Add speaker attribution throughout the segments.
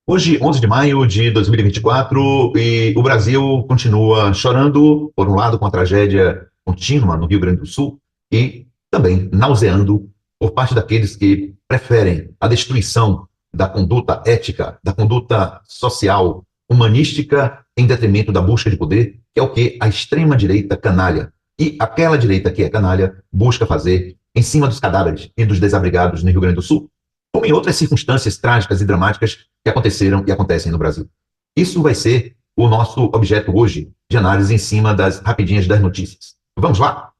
Speaker 1: Hoje, 11 de maio de 2024, e o Brasil continua chorando, por um lado, com a tragédia contínua no Rio Grande do Sul, e também nauseando por parte daqueles que preferem a destruição da conduta ética, da conduta social, humanística, em detrimento da busca de poder, que é o que a extrema-direita canalha e aquela direita que é canalha busca fazer em cima dos cadáveres e dos desabrigados no Rio Grande do Sul, como em outras circunstâncias trágicas e dramáticas que aconteceram e acontecem no Brasil. Isso vai ser o nosso objeto hoje de análise em cima das rapidinhas das notícias. Vamos lá?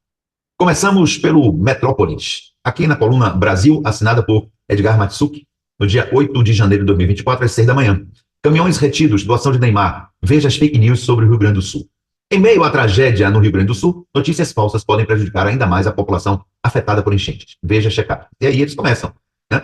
Speaker 1: Começamos pelo Metrópolis, aqui na coluna Brasil, assinada por Edgar Matsuki, no dia 8 de janeiro de 2024, às 6 da manhã. Caminhões retidos, doação de Neymar. Veja as fake news sobre o Rio Grande do Sul. Em meio à tragédia no Rio Grande do Sul, notícias falsas podem prejudicar ainda mais a população afetada por enchentes. Veja checar. E aí eles começam, né?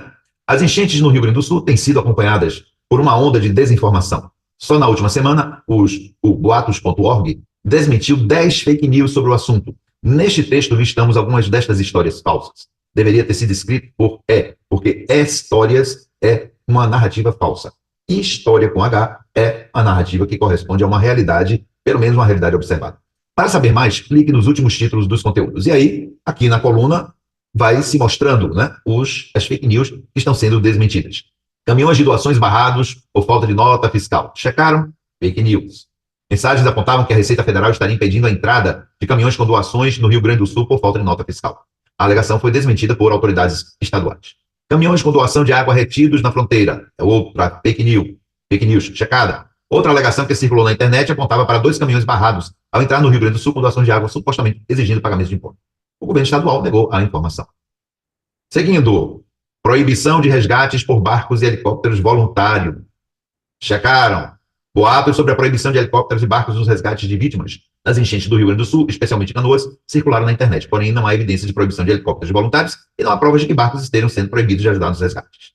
Speaker 1: As enchentes no Rio Grande do Sul têm sido acompanhadas por uma onda de desinformação. Só na última semana, o boatos.org desmentiu 10 fake news sobre o assunto. Neste texto listamos algumas destas histórias falsas. Deveria ter sido escrito porque histórias é uma narrativa falsa. E história com H é a narrativa que corresponde a uma realidade, pelo menos uma realidade observada. Para saber mais, clique nos últimos títulos dos conteúdos. E aí, aqui na coluna, vai se mostrando, né, as fake news que estão sendo desmentidas. Caminhões de doações barrados por falta de nota fiscal. Checaram? Fake news. Mensagens apontavam que a Receita Federal estaria impedindo a entrada de caminhões com doações no Rio Grande do Sul por falta de nota fiscal. A alegação foi desmentida por autoridades estaduais. Caminhões com doação de água retidos na fronteira. É outra fake news. Fake news. Checada. Outra alegação que circulou na internet apontava para 2 caminhões barrados ao entrar no Rio Grande do Sul com doação de água, supostamente exigindo pagamento de imposto. O governo estadual negou a informação. Seguindo, proibição de resgates por barcos e helicópteros voluntário. Checaram. Boatos sobre a proibição de helicópteros e barcos nos resgates de vítimas das enchentes do Rio Grande do Sul, especialmente Canoas, circularam na internet. Porém, não há evidência de proibição de helicópteros voluntários e não há provas de que barcos estejam sendo proibidos de ajudar nos resgates.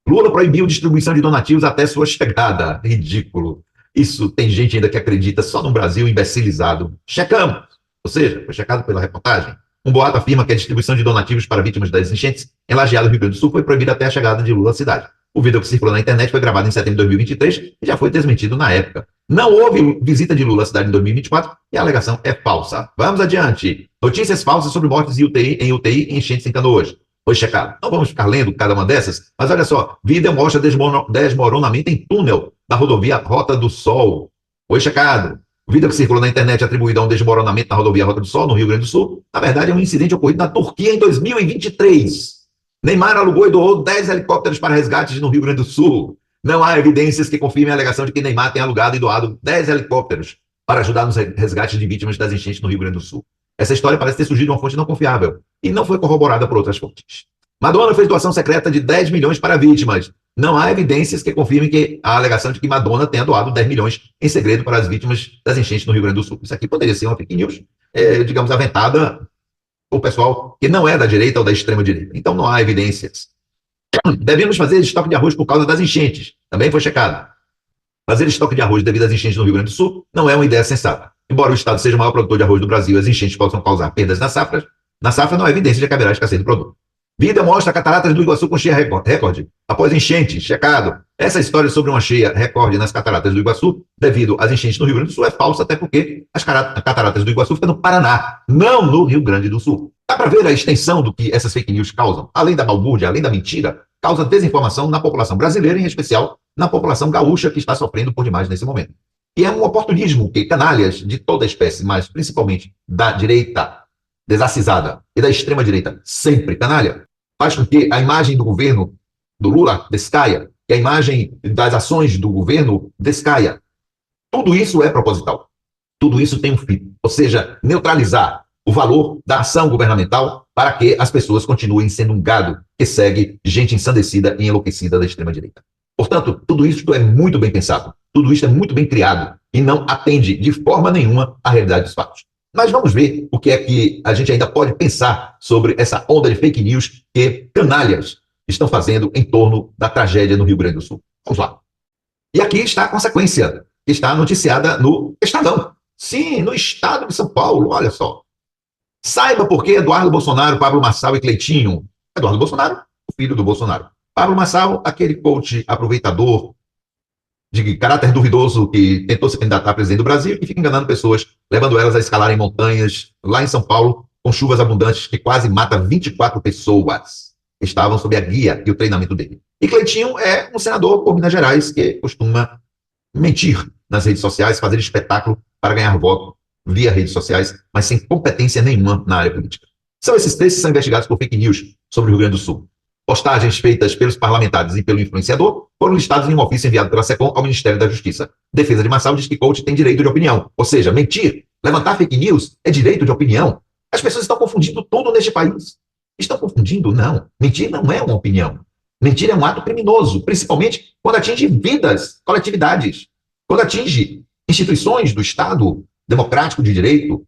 Speaker 1: Lula proibiu distribuição de donativos até sua chegada. Ridículo. Isso tem gente ainda que acredita só no Brasil imbecilizado. Checamos. Ou seja, foi checado pela reportagem. Um boato afirma que a distribuição de donativos para vítimas das enchentes em Lajeado, Rio Grande do Sul, foi proibida até a chegada de Lula à cidade. O vídeo que circulou na internet foi gravado em setembro de 2023 e já foi desmentido na época. Não houve visita de Lula à cidade em 2024 e a alegação é falsa. Vamos adiante. Notícias falsas sobre mortes em UTI e enchentes em Canoas. Foi checado. Não vamos ficar lendo cada uma dessas, mas olha só. Vídeo mostra desmoronamento em túnel da rodovia Rota do Sol. Foi checado. O vídeo que circulou na internet atribuído a um desmoronamento na rodovia Rota do Sol, no Rio Grande do Sul, na verdade é um incidente ocorrido na Turquia em 2023. Neymar alugou e doou 10 helicópteros para resgates no Rio Grande do Sul. Não há evidências que confirmem a alegação de que Neymar tenha alugado e doado 10 helicópteros para ajudar nos resgates de vítimas das enchentes no Rio Grande do Sul. Essa história parece ter surgido de uma fonte não confiável e não foi corroborada por outras fontes. Madonna fez doação secreta de 10 milhões para vítimas. Não há evidências que confirmem que a alegação de que Madonna tenha doado 10 milhões em segredo para as vítimas das enchentes no Rio Grande do Sul. Isso aqui poderia ser uma fake news, digamos, aventada por pessoal que não é da direita ou da extrema direita. Então não há evidências. Devemos fazer estoque de arroz por causa das enchentes. Também foi checado. Fazer estoque de arroz devido às enchentes no Rio Grande do Sul não é uma ideia sensata. Embora o estado seja o maior produtor de arroz do Brasil e as enchentes possam causar perdas na safra não há evidência de que haverá escassez do produto. Vida mostra cataratas do Iguaçu com cheia recorde. Após enchente, checado. Essa história sobre uma cheia recorde nas cataratas do Iguaçu, devido às enchentes no Rio Grande do Sul, é falsa, até porque as cataratas do Iguaçu ficam no Paraná, não no Rio Grande do Sul. Dá para ver a extensão do que essas fake news causam? Além da balbúrdia, além da mentira, causa desinformação na população brasileira, em especial na população gaúcha, que está sofrendo por demais nesse momento. E é um oportunismo que canalhas de toda espécie, mas principalmente da direita desacisada e da extrema-direita sempre canalha, faz com que a imagem do governo do Lula descaia, que a imagem das ações do governo descaia. Tudo isso é proposital. Tudo isso tem um fim. Ou seja, neutralizar o valor da ação governamental para que as pessoas continuem sendo um gado que segue gente ensandecida e enlouquecida da extrema-direita. Portanto, tudo isso é muito bem pensado. Tudo isso é muito bem criado e não atende de forma nenhuma à realidade dos fatos. Mas vamos ver o que é que a gente ainda pode pensar sobre essa onda de fake news que canalhas estão fazendo em torno da tragédia no Rio Grande do Sul. Vamos lá. E aqui está a consequência, que está noticiada no Estadão. Sim, no estado de São Paulo, olha só. Saiba por que Eduardo Bolsonaro, Pablo Marçal e Cleitinho. Eduardo Bolsonaro, o filho do Bolsonaro. Pablo Marçal, aquele coach aproveitador, de caráter duvidoso que tentou se candidatar a presidente do Brasil e fica enganando pessoas, levando elas a escalarem montanhas lá em São Paulo, com chuvas abundantes que quase mata 24 pessoas que estavam sob a guia e o treinamento dele. E Cleitinho é um senador por Minas Gerais que costuma mentir nas redes sociais, fazer espetáculo para ganhar voto via redes sociais, mas sem competência nenhuma na área política. São esses três que são investigados por fake news sobre o Rio Grande do Sul. Postagens feitas pelos parlamentares e pelo influenciador foram listados em um ofício enviado pela SECOM ao Ministério da Justiça. Defesa de Marçal diz que coach tem direito de opinião, ou seja, mentir, levantar fake news é direito de opinião. As pessoas estão confundindo tudo neste país. Estão confundindo? Não. Mentir não é uma opinião. Mentir é um ato criminoso, principalmente quando atinge vidas, coletividades, quando atinge instituições do Estado democrático de direito.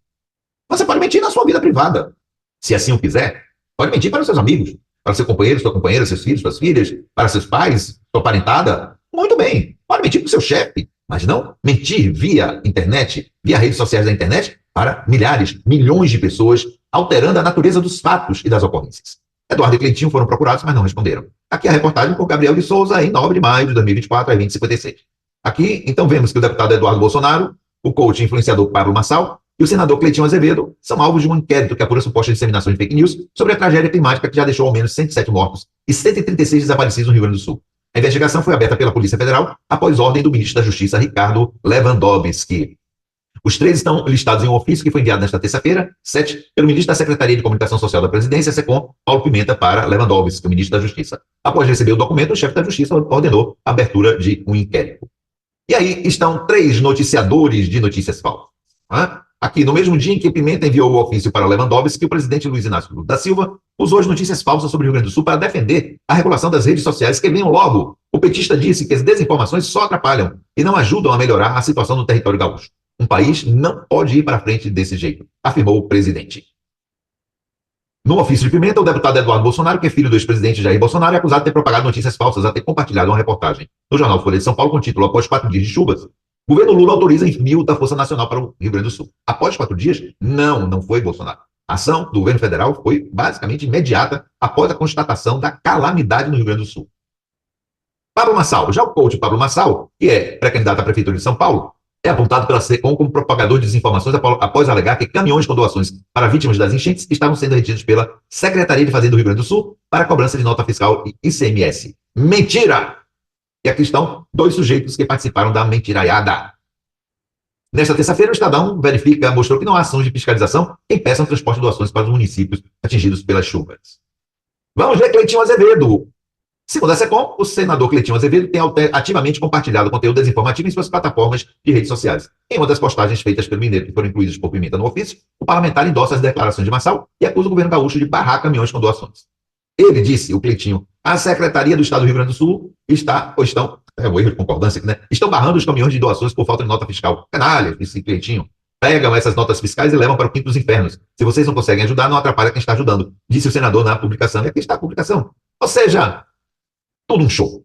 Speaker 1: Você pode mentir na sua vida privada, se assim o quiser. Pode mentir para os seus amigos, para seu companheiro, sua companheira, seus filhos, suas filhas, para seus pais, sua parentada. Muito bem. Pode mentir para o seu chefe, mas não mentir via internet, via redes sociais da internet, para milhares, milhões de pessoas, alterando a natureza dos fatos e das ocorrências. Eduardo e Cleitinho foram procurados, mas não responderam. Aqui a reportagem por Gabriel de Souza, em 9 de maio de 2024, às 20h56. Aqui, então, vemos que o deputado Eduardo Bolsonaro, o coach e influenciador Pablo Marçal e o senador Cleitinho Azevedo são alvos de um inquérito que apura suposta disseminação de fake news sobre a tragédia climática que já deixou ao menos 107 mortos e 136 desaparecidos no Rio Grande do Sul. A investigação foi aberta pela Polícia Federal após ordem do ministro da Justiça, Ricardo Lewandowski. Os três estão listados em um ofício que foi enviado nesta terça-feira, 7, pelo ministro da Secretaria de Comunicação Social da Presidência, SECOM, Paulo Pimenta, para Lewandowski, o ministro da Justiça. Após receber o documento, o chefe da Justiça ordenou a abertura de um inquérito. E aí estão 3 noticiadores de notícias falsas. Aqui, no mesmo dia em que Pimenta enviou o ofício para Lewandowski, o presidente Luiz Inácio Lula da Silva usou as notícias falsas sobre o Rio Grande do Sul para defender a regulação das redes sociais, que venham logo. O petista disse que as desinformações só atrapalham e não ajudam a melhorar a situação no território gaúcho. Um país não pode ir para frente desse jeito, afirmou o presidente. No ofício de Pimenta, o deputado Eduardo Bolsonaro, que é filho do ex-presidente Jair Bolsonaro, é acusado de ter propagado notícias falsas, a ter compartilhado uma reportagem no jornal Folha de São Paulo com o título "Após 4 dias de chuvas, o governo Lula autoriza envio da Força Nacional para o Rio Grande do Sul". Após 4 dias? Não foi Bolsonaro. A ação do governo federal foi basicamente imediata após a constatação da calamidade no Rio Grande do Sul. Pablo Marçal, já o coach Pablo Marçal, que é pré-candidato à Prefeitura de São Paulo, é apontado pela SECOM como propagador de desinformações após alegar que caminhões com doações para vítimas das enchentes estavam sendo retidos pela Secretaria de Fazenda do Rio Grande do Sul para cobrança de nota fiscal e ICMS. Mentira! E aqui estão 2 sujeitos que participaram da mentiraiada. Nesta terça-feira, o Estadão mostrou que não há ações de fiscalização que impeçam o transporte de doações para os municípios atingidos pelas chuvas. Vamos ver Cleitinho Azevedo. Segundo a SECOM, o senador Cleitinho Azevedo tem ativamente compartilhado conteúdo desinformativo em suas plataformas de redes sociais. Em uma das postagens feitas pelo mineiro, que foram incluídas por Pimenta no ofício, o parlamentar endossa as declarações de Marçal e acusa o governo gaúcho de barrar caminhões com doações. Ele disse, o Cleitinho, a Secretaria do Estado do Rio Grande do Sul estão barrando os caminhões de doações por falta de nota fiscal. Canalha, disse Cleitinho. Pegam essas notas fiscais e levam para o quinto dos infernos. Se vocês não conseguem ajudar, não atrapalha quem está ajudando, disse o senador na publicação. E aqui está a publicação. Ou seja, tudo um show.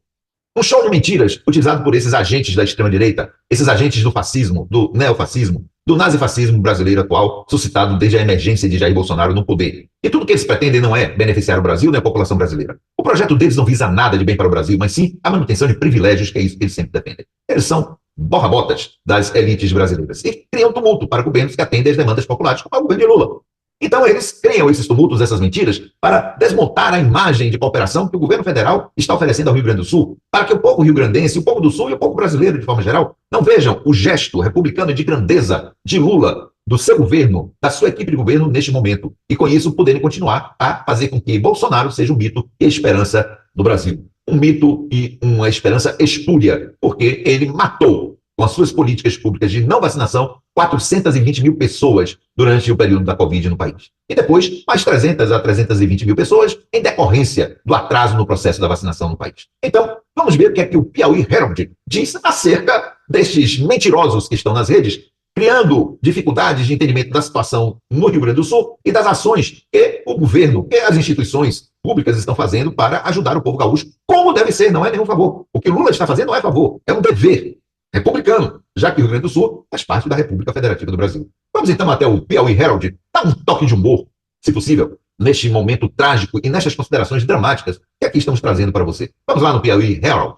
Speaker 1: Um show de mentiras utilizado por esses agentes da extrema-direita, esses agentes do fascismo, do neofascismo, do nazifascismo brasileiro atual, suscitado desde a emergência de Jair Bolsonaro no poder. E tudo que eles pretendem não é beneficiar o Brasil nem a população brasileira. O projeto deles não visa nada de bem para o Brasil, mas sim a manutenção de privilégios, que é isso que eles sempre defendem. Eles são borra-botas das elites brasileiras e criam tumulto para governos que atendem às demandas populares, como é o governo de Lula. Então, eles criam esses tumultos, essas mentiras, para desmontar a imagem de cooperação que o governo federal está oferecendo ao Rio Grande do Sul, para que o povo rio-grandense, o povo do Sul e o povo brasileiro, de forma geral, não vejam o gesto republicano de grandeza de Lula, do seu governo, da sua equipe de governo neste momento, e com isso poderem continuar a fazer com que Bolsonaro seja um mito e a esperança do Brasil. Um mito e uma esperança espúria, porque ele matou, com as suas políticas públicas de não vacinação, 420 mil pessoas durante o período da Covid no país. E depois, mais 300 a 320 mil pessoas em decorrência do atraso no processo da vacinação no país. Então, vamos ver o que é que o Piauí Herald diz acerca destes mentirosos que estão nas redes, criando dificuldades de entendimento da situação no Rio Grande do Sul e das ações que o governo e as instituições públicas estão fazendo para ajudar o povo gaúcho, como deve ser, não é nenhum favor. O que o Lula está fazendo não é favor, é um dever republicano, já que o Rio Grande do Sul faz parte da República Federativa do Brasil. Vamos então até o Piauí Herald, dar um toque de humor, se possível, neste momento trágico e nestas considerações dramáticas que aqui estamos trazendo para você. Vamos lá no Piauí Herald.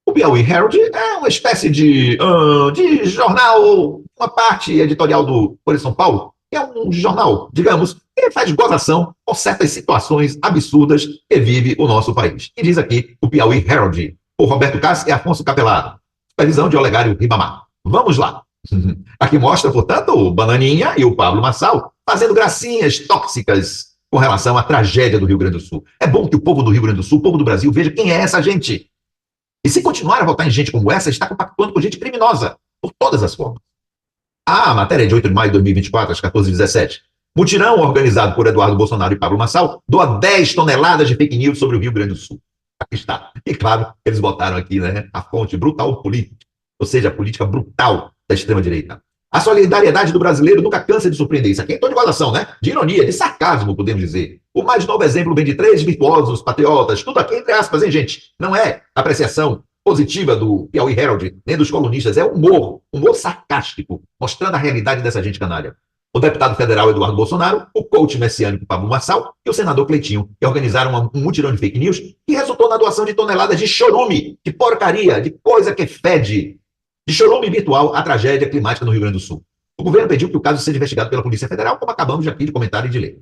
Speaker 1: O Piauí Herald é uma espécie de jornal, uma parte editorial do Folha de São Paulo, que é um jornal, digamos, que faz gozação com certas situações absurdas que vive o nosso país. E diz aqui o Piauí Herald, por Roberto Cássio e Afonso Capelado, supervisão de Olegário Ribamar. Vamos lá. Aqui mostra, portanto, o Bananinha e o Pablo Marçal fazendo gracinhas tóxicas com relação à tragédia do Rio Grande do Sul. É bom que o povo do Rio Grande do Sul, o povo do Brasil, veja quem é essa gente. E se continuar a votar em gente como essa, está compactuando com gente criminosa, por todas as formas. A matéria de 8 de maio de 2024, às 14h17. Mutirão organizado por Eduardo Bolsonaro e Pablo Marçal doa 10 toneladas de fake news sobre o Rio Grande do Sul. Aqui está. E claro, eles botaram aqui, né, a fonte brutal política, ou seja, a política brutal da extrema-direita. A solidariedade do brasileiro nunca cansa de surpreender. Isso aqui é em tom de gozação, né? De ironia, de sarcasmo, podemos dizer. O mais novo exemplo vem de 3 virtuosos patriotas, tudo aqui entre aspas, hein, gente? Não é apreciação positiva do Piauí Herald, nem dos colunistas, é humor sarcástico, mostrando a realidade dessa gente canalha. O deputado federal Eduardo Bolsonaro, o coach messiânico Pablo Marçal e o senador Cleitinho, que organizaram um mutirão de fake news que resultou na doação de toneladas de chorume, de porcaria, de coisa que fede, de chorume virtual à tragédia climática no Rio Grande do Sul. O governo pediu que o caso seja investigado pela Polícia Federal, como acabamos aqui de comentar e de ler.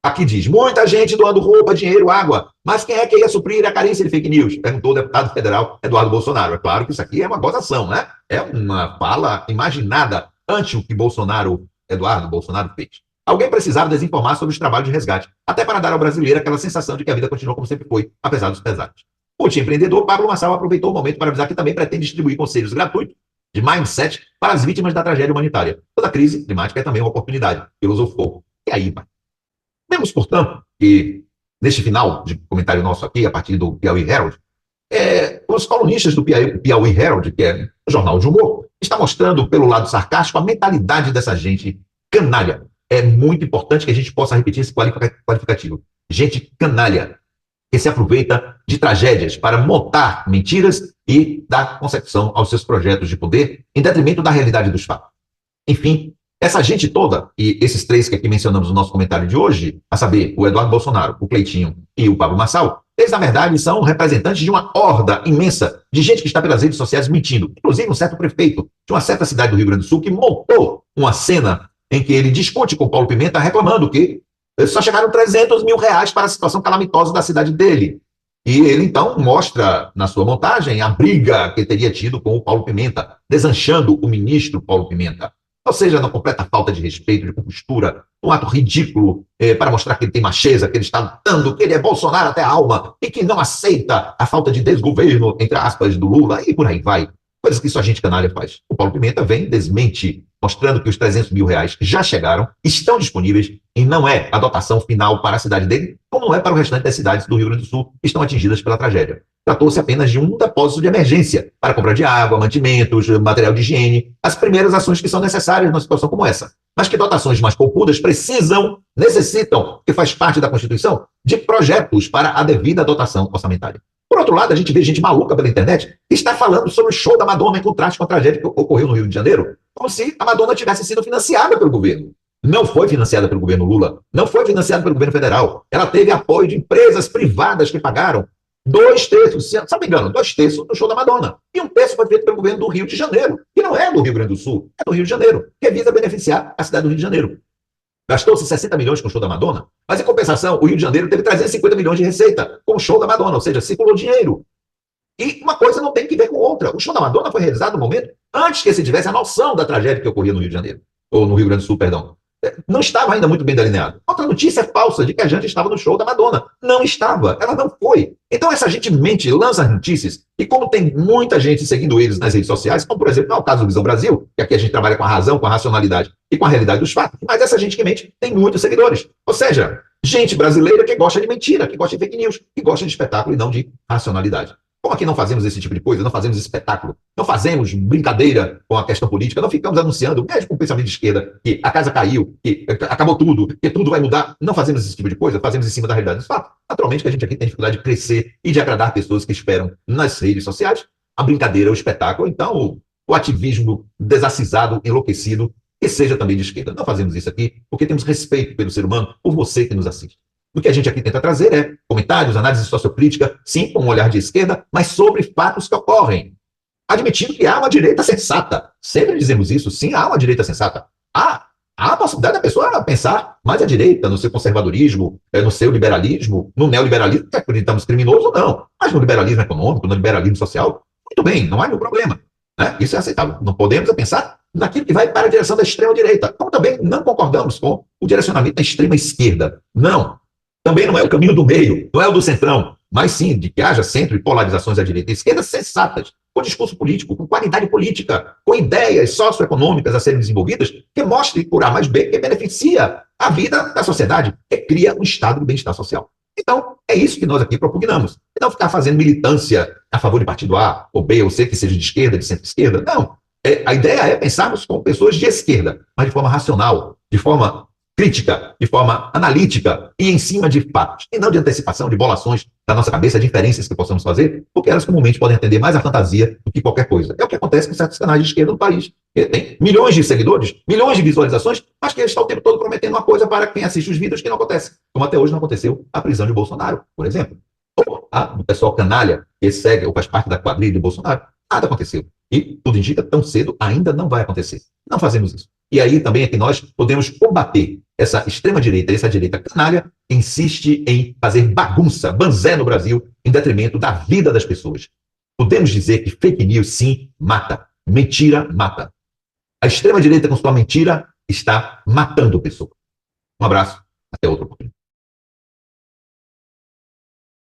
Speaker 1: Aqui diz, muita gente doando roupa, dinheiro, água, mas quem é que ia suprir a carência de fake news? Perguntou o deputado federal Eduardo Bolsonaro. É claro que isso aqui é uma gozação, né? É uma fala imaginada ante o que Eduardo Bolsonaro fez. Alguém precisava desinformar sobre os trabalhos de resgate, até para dar ao brasileiro aquela sensação de que a vida continuou como sempre foi, apesar dos pesares. O empreendedor Pablo Marçal aproveitou o momento para avisar que também pretende distribuir conselhos gratuitos de mindset para as vítimas da tragédia humanitária. Toda crise climática é também uma oportunidade, filosofou. E aí, vai. Vemos, portanto, que neste final de comentário nosso aqui, a partir do Piauí Herald, os colunistas do Piauí Herald, que é um jornal de humor, está mostrando pelo lado sarcástico a mentalidade dessa gente canalha. É muito importante que a gente possa repetir esse qualificativo. Gente canalha, que se aproveita de tragédias para montar mentiras e dar concepção aos seus projetos de poder em detrimento da realidade dos fatos. Enfim, essa gente toda, e esses 3 que aqui mencionamos no nosso comentário de hoje, a saber, o Eduardo Bolsonaro, o Cleitinho e o Pablo Marçal, eles, na verdade, são representantes de uma horda imensa de gente que está pelas redes sociais mentindo. Inclusive, um certo prefeito de uma certa cidade do Rio Grande do Sul que montou uma cena em que ele discute com o Paulo Pimenta reclamando que só chegaram 300 mil reais para a situação calamitosa da cidade dele. E ele, então, mostra na sua montagem a briga que teria tido com o Paulo Pimenta, desanchando o ministro Paulo Pimenta. Ou seja, na completa falta de respeito, de compostura, um ato ridículo para mostrar que ele tem macheza, que ele está lutando, que ele é Bolsonaro até a alma e que não aceita a falta de desgoverno, entre aspas, do Lula, e por aí vai. Coisas que só a gente canalha faz. O Paulo Pimenta vem, desmente, mostrando que os 300 mil reais já chegaram, estão disponíveis e não é a dotação final para a cidade dele, como não é para o restante das cidades do Rio Grande do Sul que estão atingidas pela tragédia. Tratou-se apenas de um depósito de emergência para compra de água, mantimentos, material de higiene, as primeiras ações que são necessárias numa situação como essa. Mas que dotações mais poupudas necessitam, que faz parte da Constituição, de projetos para a devida dotação orçamentária. Por outro lado, a gente vê gente maluca pela internet que está falando sobre o show da Madonna em contraste com a tragédia que ocorreu no Rio de Janeiro, como se a Madonna tivesse sido financiada pelo governo. Não foi financiada pelo governo Lula, não foi financiada pelo governo federal. Ela teve apoio de empresas privadas que pagaram 2/3, se não me engano, 2/3 do show da Madonna. E 1/3 foi feito pelo governo do Rio de Janeiro, que não é do Rio Grande do Sul, é do Rio de Janeiro, que visa beneficiar a cidade do Rio de Janeiro. Gastou-se 60 milhões com o show da Madonna, mas em compensação, o Rio de Janeiro teve 350 milhões de receita com o show da Madonna, ou seja, circulou dinheiro. E uma coisa não tem que ver com outra. O show da Madonna foi realizado no momento antes que se tivesse a noção da tragédia que ocorria no Rio de Janeiro, ou no Rio Grande do Sul, perdão. Não estava ainda muito bem delineado. Outra notícia falsa de que a gente estava no show da Madonna. Não estava, ela não foi. Então essa gente mente, lança notícias, e como tem muita gente seguindo eles nas redes sociais, como por exemplo, não é o caso do Visão Brasil, que aqui a gente trabalha com a razão, com a racionalidade e com a realidade dos fatos, mas essa gente que mente tem muitos seguidores. Ou seja, gente brasileira que gosta de mentira, que gosta de fake news, que gosta de espetáculo e não de racionalidade. Como aqui não fazemos esse tipo de coisa, não fazemos espetáculo, não fazemos brincadeira com a questão política, não ficamos anunciando, mesmo com o pensamento de esquerda, que a casa caiu, que acabou tudo, que tudo vai mudar, não fazemos esse tipo de coisa, fazemos em cima da realidade dos fatos. Naturalmente que a gente aqui tem dificuldade de crescer e de agradar pessoas que esperam nas redes sociais a brincadeira, o espetáculo, então o ativismo desacisado, enlouquecido, que seja também de esquerda. Não fazemos isso aqui porque temos respeito pelo ser humano, por você que nos assiste. O que a gente aqui tenta trazer é comentários, análise sociopolítica, sim, com um olhar de esquerda, mas sobre fatos que ocorrem, admitindo que há uma direita sensata. Sempre dizemos isso, sim, há uma direita sensata. Há a possibilidade da pessoa pensar mais à direita, no seu conservadorismo, no seu liberalismo, no neoliberalismo, que acreditamos criminoso ou não, mas no liberalismo econômico, no liberalismo social, muito bem, não há nenhum problema. Né? Isso é aceitável. Não podemos pensar naquilo que vai para a direção da extrema-direita. Como também não concordamos com o direcionamento da extrema-esquerda. Não. Também não é o caminho do meio, não é o do centrão, mas sim de que haja centro e polarizações à direita e à esquerda sensatas, com discurso político, com qualidade política, com ideias socioeconômicas a serem desenvolvidas que mostre por A mais B que beneficia a vida da sociedade, que cria um estado de bem-estar social. Então, é isso que nós aqui propugnamos. Não ficar fazendo militância a favor de partido A ou B ou C, que seja de esquerda, de centro-esquerda. Não. A ideia é pensarmos como pessoas de esquerda, mas de forma racional, de forma crítica, de forma analítica e em cima de fatos, e não de antecipação, de bolações da nossa cabeça, de inferências que possamos fazer, porque elas comumente podem atender mais à fantasia do que qualquer coisa. É o que acontece com certos canais de esquerda no país. Tem milhões de seguidores, milhões de visualizações, mas que está o tempo todo prometendo uma coisa para quem assiste os vídeos que não acontece. Como até hoje não aconteceu a prisão de Bolsonaro, por exemplo. Ou do pessoal canalha que segue ou faz parte da quadrilha de Bolsonaro. Nada aconteceu. E tudo indica, tão cedo ainda não vai acontecer. Não fazemos isso. E aí também é que nós podemos combater essa extrema-direita, essa direita canalha, que insiste em fazer bagunça, banzé no Brasil, em detrimento da vida das pessoas. Podemos dizer que fake news, sim, mata. Mentira, mata. A extrema-direita, com sua mentira, está matando pessoas. Um abraço, até outra oportunidade.